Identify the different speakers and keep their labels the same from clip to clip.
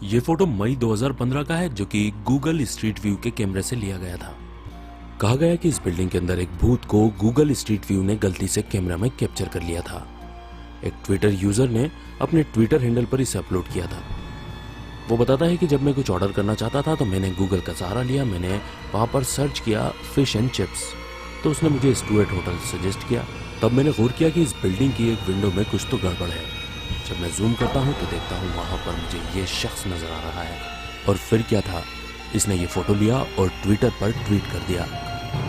Speaker 1: ये फोटो मई 2015 का है जो कि गूगल स्ट्रीट व्यू के कैमरे से लिया गया था। कहा गया कि इस बिल्डिंग के अंदर एक भूत को गूगल स्ट्रीट व्यू ने गलती से कैमरा में कैप्चर कर लिया था। एक ट्विटर यूजर ने अपने ट्विटर हैंडल पर इसे अपलोड किया था। वो बताता है कि जब मैं कुछ ऑर्डर करना चाहता था तो मैंने गूगल का सहारा लिया। मैंने वहां पर सर्च किया फिश एंड चिप्स, तो उसने मुझे स्टुअर्ट होटल सजेस्ट किया। तब मैंने गौर किया कि इस बिल्डिंग की एक विंडो में कुछ तो गड़बड़ है। जब मैं जूम करता हूँ तो देखता हूँ वहां पर मुझे ये शख्स नजर आ रहा है। और फिर क्या था, इसने ये फोटो लिया और ट्विटर पर ट्वीट कर दिया,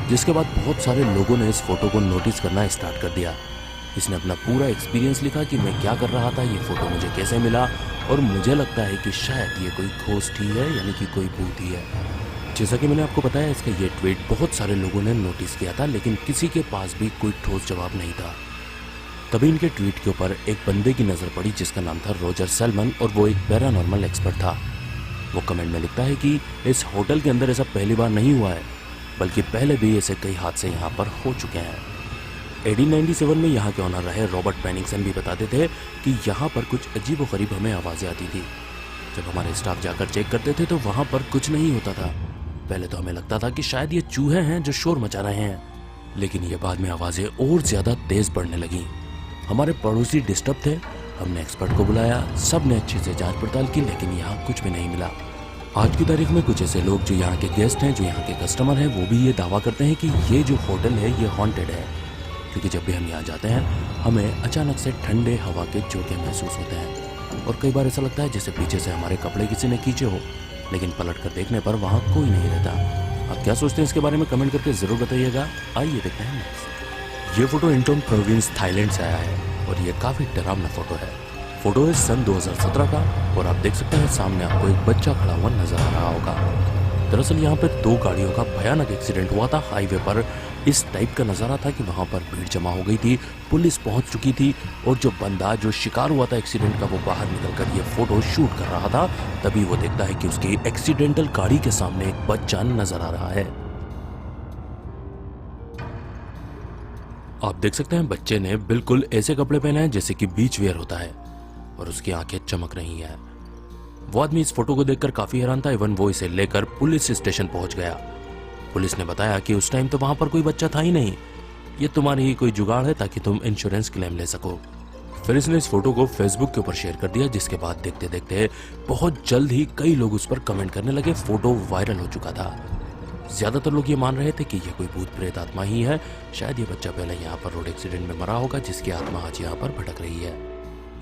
Speaker 1: जिसके बाद बहुत सारे लोगों ने इस फोटो को नोटिस करना स्टार्ट कर दिया। इसने अपना पूरा एक्सपीरियंस लिखा कि मैं क्या कर रहा था, ये फोटो मुझे कैसे मिला, और मुझे लगता है कि शायद ये कोई घोस्ट ही है, यानी कि कोई भूत ही है। जैसा कि मैंने आपको बताया, इसका ये ट्वीट बहुत सारे लोगों ने नोटिस किया था, लेकिन किसी के पास भी कोई ठोस जवाब नहीं था। तभी इनके ट्वीट के ऊपर एक बंदे की नज़र पड़ी जिसका नाम था रोजर सैलमन, और वो एक पैरानॉर्मल एक्सपर्ट था। वो कमेंट में लिखता है कि इस होटल के अंदर ऐसा पहली बार नहीं हुआ है, बल्कि पहले भी ऐसे कई हादसे यहाँ पर हो चुके हैं। 1897 में यहाँ के ऑनर रहे रॉबर्ट पेनिंगसन भी बताते थे कि यहाँ पर कुछ अजीबोगरीब हमें आवाज़ें आती थी। जब हमारे स्टाफ जाकर चेक करते थे तो वहाँ पर कुछ नहीं होता था। पहले तो हमें लगता था कि शायद ये चूहे हैं जो शोर मचा रहे हैं, लेकिन ये बाद में आवाज़ें और ज़्यादा तेज़ बढ़ने लगीं। हमारे पड़ोसी डिस्टर्ब थे। हमने एक्सपर्ट को बुलाया, सब ने अच्छे से जांच पड़ताल की, लेकिन यहाँ कुछ भी नहीं मिला। आज की तारीख में कुछ ऐसे लोग जो यहाँ के गेस्ट हैं, जो यहाँ के कस्टमर हैं, वो भी ये दावा करते हैं कि ये जो होटल है ये हॉन्टेड है, क्योंकि जब भी हम यहाँ जाते हैं हमें अचानक से ठंडे हवा के झोंके महसूस होते हैं, और कई बार ऐसा लगता है जैसे पीछे से हमारे कपड़े किसी ने खींचे हो, लेकिन पलट कर देखने पर वहाँ कोई नहीं रहता। आप क्या सोचते हैं इसके बारे में कमेंट करके ज़रूर बताइएगा। आइए देखते हैं नेक्स्ट। ये फोटो इंटोन प्रोविंस थाईलैंड से आया है, और ये काफ़ी डरावना फोटो है। फोटो है सन 2017 का, और आप देख सकते हैं सामने आपको एक बच्चा खड़ा हुआ नजर आ रहा होगा। दरअसल यहाँ पे दो गाड़ियों का भयानक एक्सीडेंट हुआ था हाईवे पर। इस टाइप का नज़ारा था कि वहाँ पर भीड़ जमा हो गई थी, पुलिस पहुँच चुकी थी, और जो बंदा जो शिकार हुआ था एक्सीडेंट का वो बाहर निकलकर ये फोटो शूट कर रहा था। तभी वो देखता है कि उसकी एक्सीडेंटल गाड़ी के सामने एक बच्चा नजर आ रहा है। आप देख सकते हैं बच्चे ने बिल्कुल ऐसे कपड़े पहने हैं जैसे कि बीच वेयर होता है, और उसकी आंखें चमक रही हैं। वो आदमी इस फोटो को देखकर काफी हैरान था। इवन वो इसे लेकर पुलिस स्टेशन पहुंच गया। पुलिस ने बताया कि उस टाइम तो वहां पर कोई बच्चा था ही नहीं, ये तुम्हारी ही कोई जुगाड़ है ताकि तुम इंश्योरेंस क्लेम ले सको। फिर इसने इस फोटो को फेसबुक के ऊपर शेयर कर दिया, जिसके बाद देखते देखते बहुत जल्द ही कई लोग उस पर कमेंट करने लगे। फोटो वायरल हो चुका था। ज्यादातर लोग ये मान रहे थे कि ये कोई भूत प्रेत आत्मा ही है। शायद ये बच्चा पहले यहाँ पर रोड एक्सीडेंट में मरा होगा, जिसकी आत्मा आज यहाँ पर भटक रही है।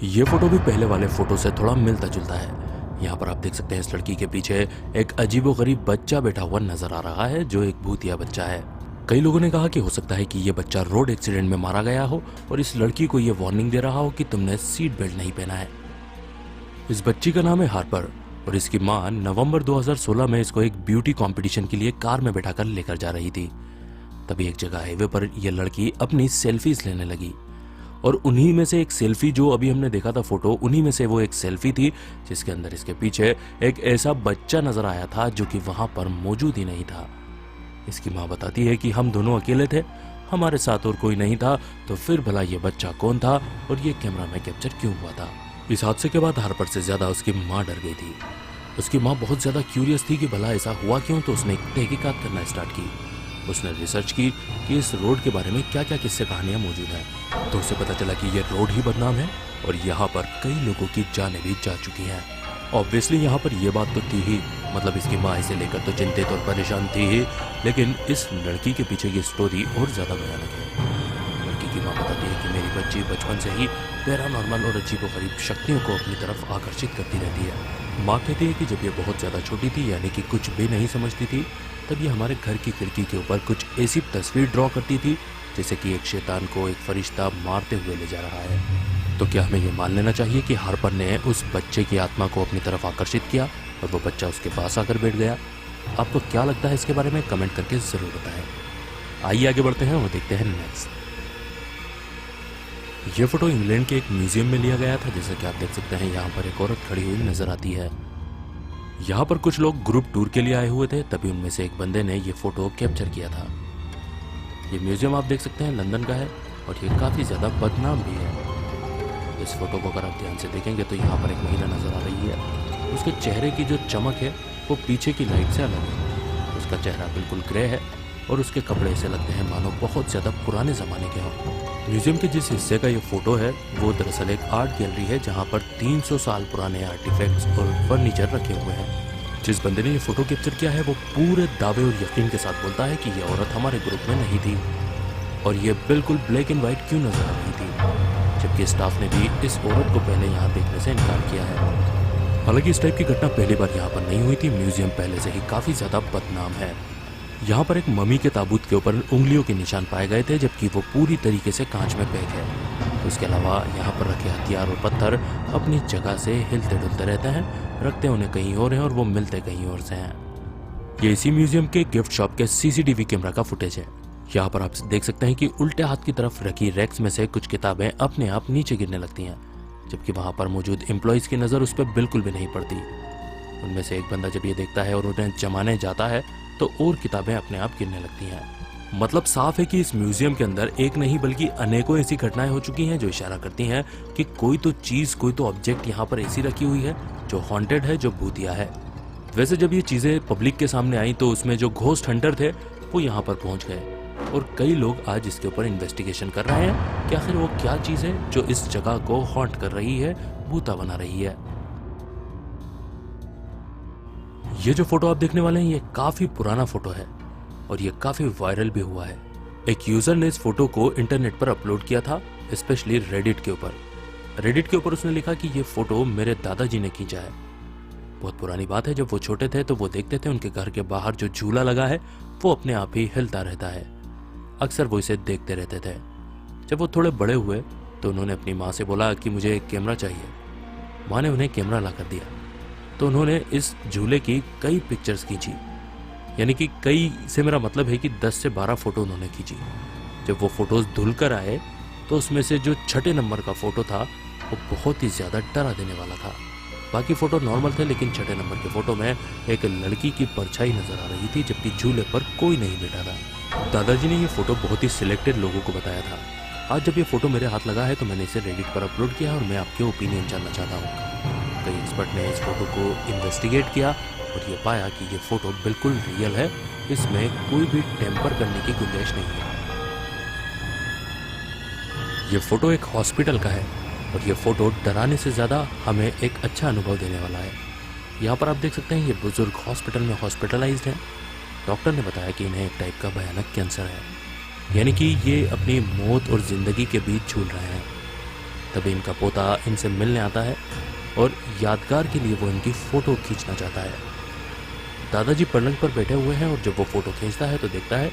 Speaker 1: ये फोटो भी पहले वाले फोटो से थोड़ा मिलता जुलता है। यहाँ पर आप देख सकते हैं इस लड़की के पीछे एक अजीबोगरीब बच्चा बैठा हुआ नजर आ रहा है, जो एक भूतिया बच्चा है। कई लोगों ने कहा कि हो सकता है कि ये बच्चा रोड एक्सीडेंट में मारा गया हो, और इस लड़की को ये वार्निंग दे रहा हो कि तुमने सीट बेल्ट नहीं पहना है। इस बच्ची का नाम है हार्पर, और इसकी माँ नवंबर 2016 में इसको एक ब्यूटी कंपटीशन के लिए कार में बैठाकर लेकर जा रही थी। तभी एक जगह हाईवे पर यह लड़की अपनी सेल्फीज लेने लगी, और उन्हीं में से एक सेल्फी जो अभी हमने देखा था फोटो, उन्हीं में से वो एक सेल्फी थी जिसके अंदर इसके पीछे एक ऐसा बच्चा नजर आया था जो कि वहां पर मौजूद ही नहीं था। इसकी माँ बताती है कि हम दोनों अकेले थे, हमारे साथ और कोई नहीं था, तो फिर भला ये बच्चा कौन था और ये कैमरा में कैप्चर क्यों हुआ था। इस हादसे के बाद हार्पर से ज्यादा उसकी माँ डर गई थी। उसकी माँ बहुत ज्यादा क्यूरियस थी कि भला ऐसा हुआ क्यों, तो उसने एक तहकीकात करना स्टार्ट की। उसने रिसर्च की कि इस रोड के बारे में क्या क्या किस्से कहानियां मौजूद हैं। तो उसे पता चला कि ये रोड ही बदनाम है, और यहाँ पर कई लोगों की जानें भी जा चुकी हैं। ऑब्वियसली यहाँ पर यह बात तो थी ही, मतलब इसकी माँ इसे लेकर तो चिंतित और परेशान थी ही, लेकिन इस लड़की के पीछे की स्टोरी और ज्यादा भयानक है। लड़की की माँ बताती है कि मेरी बच्ची बचपन से ही पैरानॉर्मल और अजीबोगरीब शक्तियों को अपनी तरफ आकर्षित करती रहती है। माँ कहती है कि जब ये बहुत ज्यादा छोटी थी, यानी कि कुछ भी नहीं समझती थी, तब ये हमारे घर की खिड़की के ऊपर कुछ ऐसी तस्वीर ड्रॉ करती थी जैसे कि एक शैतान को एक फरिश्ता मारते हुए ले जा रहा है। तो क्या हमें ये मान लेना चाहिए कि हार्पर ने उस बच्चे की आत्मा को अपनी तरफ आकर्षित किया और वो बच्चा उसके पास आकर बैठ गया? आपको क्या लगता है इसके बारे में कमेंट करके जरूर बताएं। आइए आगे बढ़ते हैं और देखते हैं नेक्स्ट। ये फोटो इंग्लैंड के एक म्यूजियम में लिया गया था। जैसा कि आप देख सकते हैं यहाँ पर एक औरत खड़ी हुई नजर आती है। यहाँ पर कुछ लोग ग्रुप टूर के लिए आए हुए थे, तभी उनमें से एक बंदे ने ये फोटो कैप्चर किया था। ये म्यूजियम आप देख सकते हैं लंदन का है, और ये काफी ज्यादा बदनाम भी है। इस फोटो को अगर आप ध्यान से देखेंगे तो यहाँ पर एक महिला नजर आ रही है, उसके चेहरे की जो चमक है वो पीछे की लाइट से अलग है। उसका चेहरा बिल्कुल ग्रे है और उसके कपड़े ऐसे लगते हैं मानो बहुत ज़्यादा पुराने ज़माने के हों। म्यूजियम के जिस हिस्से का ये फोटो है वो दरअसल एक आर्ट गैलरी है जहाँ पर 300 साल पुराने आर्टिफैक्ट्स और फर्नीचर रखे हुए हैं। जिस बंदे ने ये फोटो कैप्चर किया है वो पूरे दावे और यकीन के साथ बोलता है कि ये औरत हमारे ग्रुप में नहीं थी और ये बिल्कुल ब्लैक एंड व्हाइट क्यों नजर आ रही थी, जबकि स्टाफ ने भी इस औरत को पहले यहाँ देखने से इनकार किया है। हालांकि इस टाइप की घटना पहली बार यहाँ पर नहीं हुई थी। म्यूजियम पहले से ही काफी ज्यादा बदनाम है। यहाँ पर एक मम्मी के ताबूत के ऊपर उंगलियों के निशान पाए गए थे, जबकि वो पूरी तरीके से कांच में पैक है। उसके अलावा यहाँ पर रखे हथियार और पत्थर अपनी जगह से हिलते डुलते रहते हैं, रखते उन्हें कहीं और हैं और वो मिलते कहीं और से हैं। ये इसी म्यूजियम के गिफ्ट शॉप के सीसीटीवी कैमरा का फुटेज है। यहाँ पर आप देख सकते हैं कि उल्टे हाथ की तरफ रखी रैक्स में से कुछ किताबें अपने आप नीचे गिरने लगती हैं, जबकि वहाँ पर मौजूद एम्प्लॉयज की नज़र उस पर बिल्कुल भी नहीं पड़ती। उनमें से एक बंदा जब ये देखता है और उन्हें जमाने जाता है तो और किताबें अपने आप गिरने लगती हैं। मतलब साफ है कि इस म्यूजियम के अंदर एक नहीं बल्कि अनेकों ऐसी घटनाएं हो चुकी हैं जो इशारा करती हैं कि कोई तो चीज, कोई तो ऑब्जेक्ट यहाँ पर ऐसी रखी हुई है जो हॉन्टेड है, जो भूतिया है। वैसे जब ये चीजें पब्लिक के सामने आई तो उसमें जो घोस्ट हंटर थे वो यहाँ पर पहुंच गए और कई लोग आज इसके ऊपर इन्वेस्टिगेशन कर रहे हैं कि आखिर वो क्या चीज है जो इस जगह को हॉन्ट कर रही है, भूता बना रही है। ये जो फोटो आप देखने वाले हैं ये काफी पुराना फोटो है और ये काफी वायरल भी हुआ है। एक यूजर ने इस फोटो को इंटरनेट पर अपलोड किया था, स्पेशली रेडिट के ऊपर। रेडिट के ऊपर उसने लिखा कि ये फोटो मेरे दादाजी ने खींचा है। बहुत पुरानी बात है, जब वो छोटे थे तो वो देखते थे उनके घर के बाहर जो झूला लगा है वो अपने आप ही हिलता रहता है। अक्सर वो इसे देखते रहते थे। जब वो थोड़े बड़े हुए तो उन्होंने अपनी माँ से बोला कि मुझे एक कैमरा चाहिए। माँ ने उन्हें कैमरा ला कर दिया तो उन्होंने इस झूले की कई पिक्चर्स खींची, यानी कि कई से मेरा मतलब है कि 10 से 12 फोटो उन्होंने खींची। जब वो फोटोज धुल कर आए तो उसमें से जो 6 नंबर का फोटो था वो बहुत ही ज़्यादा डरा देने वाला था। बाकी फोटो नॉर्मल थे लेकिन 6 नंबर के फोटो में एक लड़की की परछाई नजर आ रही थी, जबकि झूले पर कोई नहीं बैठा था। दादाजी ने ये फोटो बहुत ही सिलेक्टेड लोगों को बताया था। आज जब ये फोटो मेरे हाथ लगा है तो मैंने इसे रेडिट पर अपलोड किया और मैं आपके ओपिनियन जानना चाहता हूँ। कई एक्सपर्ट ने इस फोटो को इन्वेस्टिगेट किया और ये पाया कि ये फोटो बिल्कुल रियल है, इसमें कोई भी टेम्पर करने की गुंजाइश नहीं है। ये फोटो एक हॉस्पिटल का है और ये फोटो डराने से ज़्यादा हमें एक अच्छा अनुभव देने वाला है। यहाँ पर आप देख सकते हैं ये बुजुर्ग हॉस्पिटल में हॉस्पिटलाइज्ड हैं। डॉक्टर ने बताया कि इन्हें एक टाइप का भयानक कैंसर है, यानी कि ये अपनी मौत और ज़िंदगी के बीच झूल रहे हैं। तभी इनका पोता इनसे मिलने आता है और यादगार के लिए वो इनकी फ़ोटो खींचना चाहता है। दादाजी पलंग पर बैठे हुए हैं और जब वो फ़ोटो खींचता है तो देखता है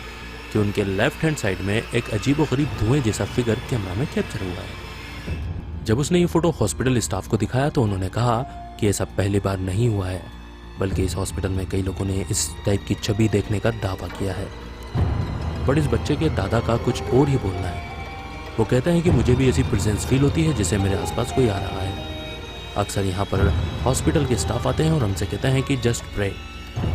Speaker 1: कि उनके लेफ्ट हैंड साइड में एक अजीबोगरीब धुएं जैसा फिगर कैमरा में कैप्चर हुआ है। जब उसने ये फोटो हॉस्पिटल स्टाफ को दिखाया तो उन्होंने कहा कि ऐसा पहली बार नहीं हुआ है, बल्कि इस हॉस्पिटल में कई लोगों ने इस टाइप की छवि देखने का दावा किया है। बट इस बच्चे के दादा का कुछ और ही बोलना है। वो कहते हैं कि मुझे भी ऐसी प्रेजेंस फील होती है जैसे मेरे आसपास कोई आ रहा है। अक्सर यहाँ पर हॉस्पिटल के स्टाफ आते हैं और हमसे कहते हैं कि जस्ट प्रे,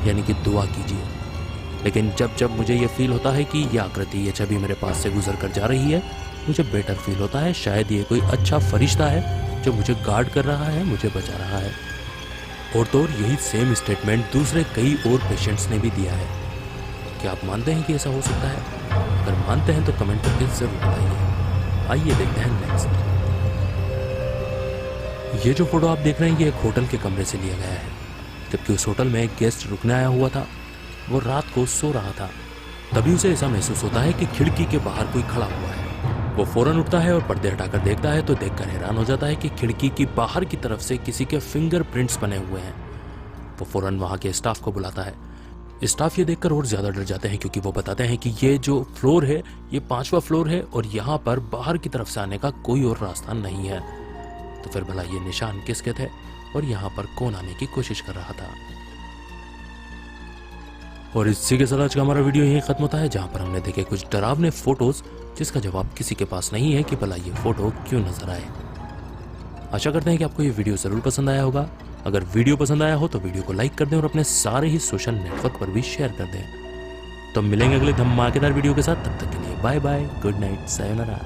Speaker 1: यानी कि दुआ कीजिए। लेकिन जब जब मुझे ये फील होता है कि ये आकृति, ये छवि मेरे पास से गुजर कर जा रही है, मुझे बेटर फील होता है। शायद ये कोई अच्छा फरिश्ता है जो मुझे गार्ड कर रहा है, मुझे बचा रहा है। और तो और यही सेम स्टेटमेंट दूसरे कई और पेशेंट्स ने भी दिया है। क्या आप मानते हैं कि ऐसा हो सकता है? अगर मानते हैं तो कमेंट करके जरूर बताइए। आइए देखते हैं नेक्स्ट। ये जो फोटो आप देख रहे हैं ये एक होटल के कमरे से लिया गया है। जबकि उस होटल में एक गेस्ट रुकने आया हुआ था, वो रात को सो रहा था। तभी उसे ऐसा महसूस होता है कि खिड़की के बाहर कोई खड़ा हुआ है। वो फौरन उठता है और पर्दे हटाकर देखता है तो देखकर हैरान हो जाता है कि खिड़की की बाहर की तरफ से किसी के फिंगरप्रिंट्स बने हुए हैं। वो फौरन वहां के स्टाफ को बुलाता है। स्टाफ ये देखकर और ज्यादा डर जाते हैं क्योंकि वो बताते हैं कि ये जो फ्लोर है ये 5वां फ्लोर है और यहाँ पर बाहर की तरफ से आने का कोई और रास्ता नहीं है। तो फिर भला ये निशान किसके थे और यहाँ पर कौन आने की कोशिश कर रहा था? और इसी के साथ आज का हमारा वीडियो यहीं खत्म होता है, जहां पर हमने देखे कुछ डरावने फोटोज जिसका जवाब किसी के पास नहीं है कि भला ये फोटो क्यों नजर आए। आशा करते हैं कि आपको ये वीडियो जरूर पसंद आया होगा। अगर वीडियो पसंद आया हो तो वीडियो को लाइक कर दें और अपने सारे ही सोशल नेटवर्क पर भी शेयर कर दें। तो मिलेंगे अगले धमाकेदार वीडियो के साथ, तब तक के लिए bye bye, good night, sayonara.